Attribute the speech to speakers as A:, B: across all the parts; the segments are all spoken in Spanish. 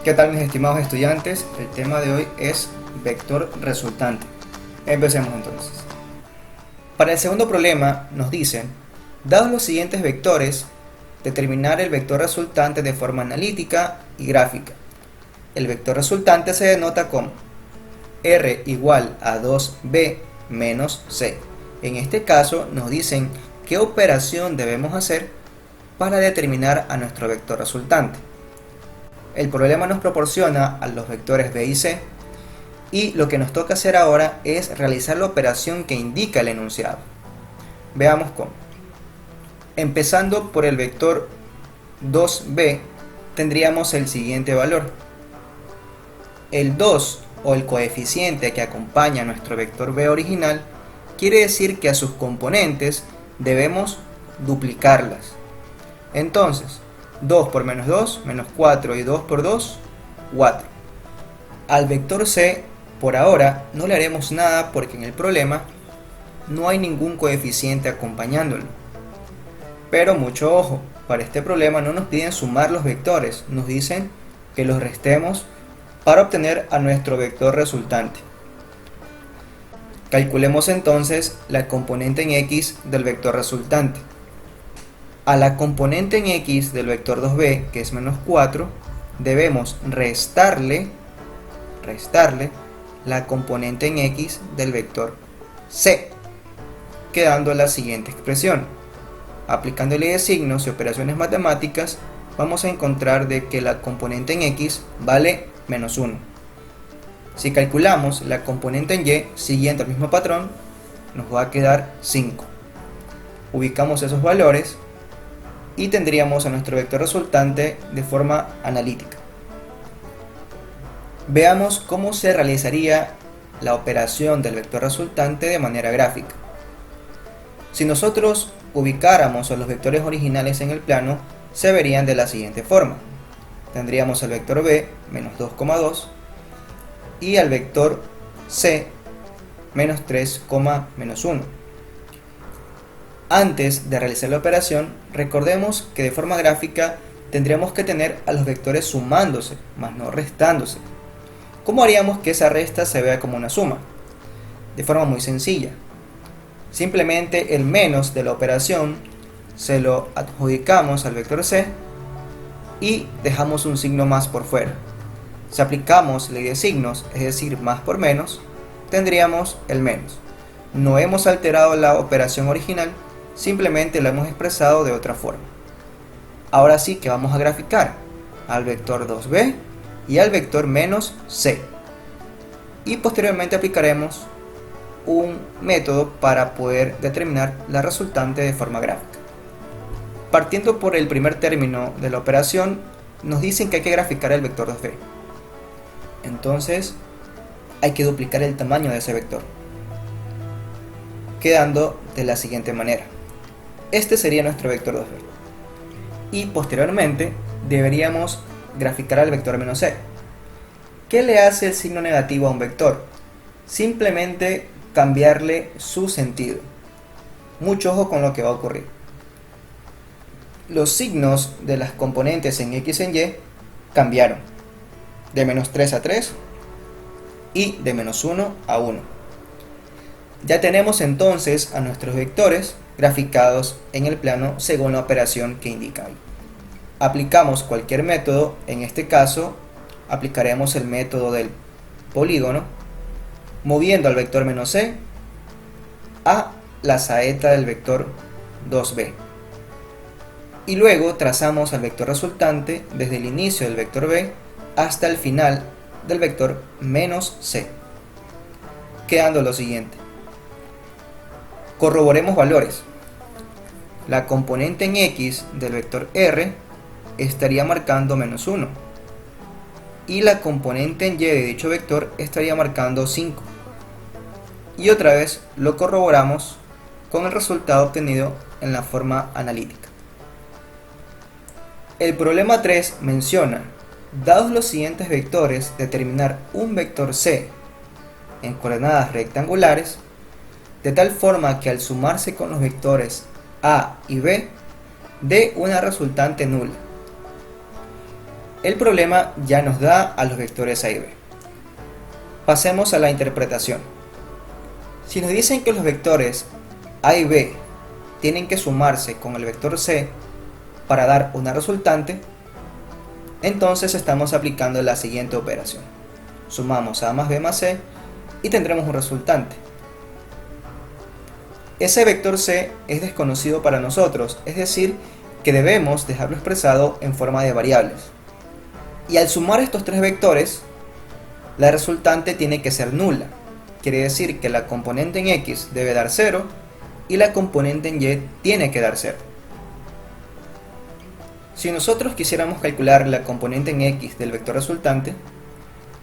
A: ¿Qué tal, mis estimados estudiantes? El tema de hoy es vector resultante. Empecemos entonces. Para el segundo problema nos dicen, dados los siguientes vectores, determinar el vector resultante de forma analítica y gráfica. El vector resultante se denota como R igual a 2B menos C. En este caso nos dicen qué operación debemos hacer para determinar a nuestro vector resultante. El problema nos proporciona a los vectores B y C y lo que nos toca hacer ahora es realizar la operación que indica el enunciado. Veamos cómo. Empezando por el vector 2B tendríamos el siguiente valor. El 2 o el coeficiente que acompaña a nuestro vector B original quiere decir que a sus componentes debemos duplicarlas. Entonces, 2 por menos 2, menos 4 y 2 por 2, 4. Al vector C, por ahora, no le haremos nada porque en el problema no hay ningún coeficiente acompañándolo. Pero mucho ojo, para este problema no nos piden sumar los vectores, nos dicen que los restemos para obtener a nuestro vector resultante. Calculemos entonces la componente en X del vector resultante. A la componente en X del vector 2B, que es menos 4, debemos restarle la componente en X del vector C, quedando la siguiente expresión. Aplicándole de signos y operaciones matemáticas, vamos a encontrar de que la componente en X vale menos 1. Si calculamos la componente en Y siguiendo el mismo patrón, nos va a quedar 5. Ubicamos esos valores y tendríamos a nuestro vector resultante de forma analítica. Veamos cómo se realizaría la operación del vector resultante de manera gráfica. Si nosotros ubicáramos a los vectores originales en el plano, se verían de la siguiente forma. Tendríamos al vector B menos 2,2 y al vector C menos 3, menos 1. Antes de realizar la operación, recordemos que de forma gráfica tendríamos que tener a los vectores sumándose, más no restándose. ¿Cómo haríamos que esa resta se vea como una suma? De forma muy sencilla. Simplemente el menos de la operación se lo adjudicamos al vector C y dejamos un signo más por fuera. Si aplicamos ley de signos, es decir, más por menos, tendríamos el menos. No hemos alterado la operación original, simplemente lo hemos expresado de otra forma. Ahora sí que vamos a graficar al vector 2B y al vector menos C. Y posteriormente aplicaremos un método para poder determinar la resultante de forma gráfica. Partiendo por el primer término de la operación, nos dicen que hay que graficar el vector 2B. Entonces, hay que duplicar el tamaño de ese vector, quedando de la siguiente manera. Este sería nuestro vector 2B. Y posteriormente deberíamos graficar al vector menos C. ¿Qué le hace el signo negativo a un vector? Simplemente cambiarle su sentido. Mucho ojo con lo que va a ocurrir. Los signos de las componentes en X y en Y cambiaron. De menos 3 a 3 y de menos 1 a 1. Ya tenemos entonces a nuestros vectores graficados en el plano según la operación que indica ahí. Aplicamos cualquier método, en este caso aplicaremos el método del polígono, moviendo al vector menos C a la saeta del vector 2B. Y luego trazamos al vector resultante desde el inicio del vector B hasta el final del vector menos C, quedando lo siguiente. Corroboremos valores. La componente en X del vector R estaría marcando menos 1 y la componente en Y de dicho vector estaría marcando 5. Y otra vez lo corroboramos con el resultado obtenido en la forma analítica. El problema 3 menciona, dados los siguientes vectores, determinar un vector C en coordenadas rectangulares, de tal forma que al sumarse con los vectores A y B, dé una resultante nula. El problema ya nos da a los vectores A y B. Pasemos a la interpretación. Si nos dicen que los vectores A y B tienen que sumarse con el vector C para dar una resultante, entonces estamos aplicando la siguiente operación. Sumamos A más B más C y tendremos un resultante. Ese vector C es desconocido para nosotros, es decir, que debemos dejarlo expresado en forma de variables. Y al sumar estos tres vectores, la resultante tiene que ser nula. Quiere decir que la componente en X debe dar 0 y la componente en Y tiene que dar 0. Si nosotros quisiéramos calcular la componente en X del vector resultante,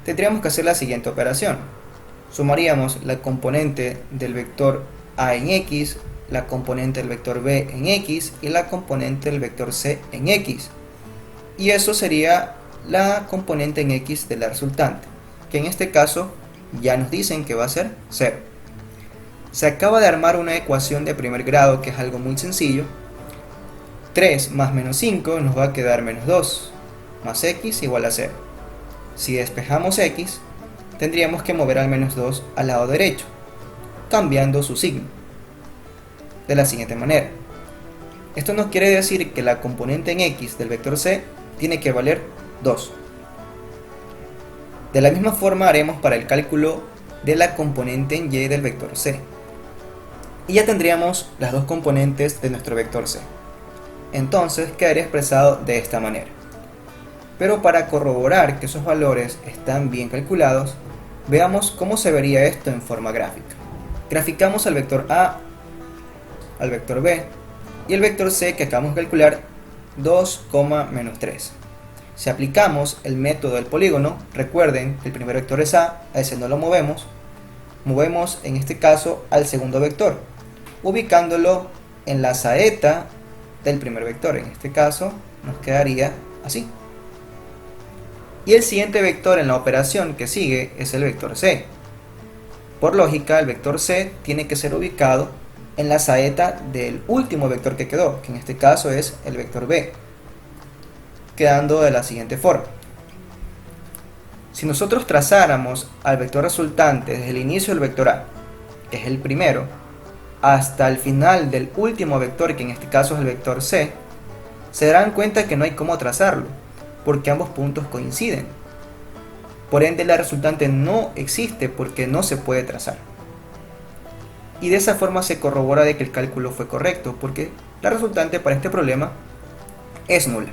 A: tendríamos que hacer la siguiente operación. Sumaríamos la componente del vector A en X, la componente del vector B en X y la componente del vector C en X. Y eso sería la componente en X de la resultante, que en este caso ya nos dicen que va a ser 0. Se acaba de armar una ecuación de primer grado que es algo muy sencillo. 3 más menos 5 nos va a quedar menos 2, más X igual a 0. Si despejamos X, tendríamos que mover al menos 2 al lado derecho, cambiando su signo, de la siguiente manera. Esto nos quiere decir que la componente en X del vector C tiene que valer 2. De la misma forma haremos para el cálculo de la componente en Y del vector C. Y ya tendríamos las dos componentes de nuestro vector C. Entonces quedaría expresado de esta manera. Pero para corroborar que esos valores están bien calculados, veamos cómo se vería esto en forma gráfica. Graficamos al vector A, al vector B y el vector C que acabamos de calcular, 2, menos 3. Si aplicamos el método del polígono, recuerden que el primer vector es A ese no lo movemos en este caso al segundo vector, ubicándolo en la saeta del primer vector. En este caso nos quedaría así. Y el siguiente vector en la operación que sigue es el vector C. Por lógica, el vector C tiene que ser ubicado en la saeta del último vector que quedó, que en este caso es el vector B, quedando de la siguiente forma. Si nosotros trazáramos al vector resultante desde el inicio del vector A, que es el primero, hasta el final del último vector, que en este caso es el vector C, se darán cuenta que no hay cómo trazarlo, porque ambos puntos coinciden. Por ende, la resultante no existe porque no se puede trazar. Y de esa forma se corrobora de que el cálculo fue correcto, porque la resultante para este problema es nula.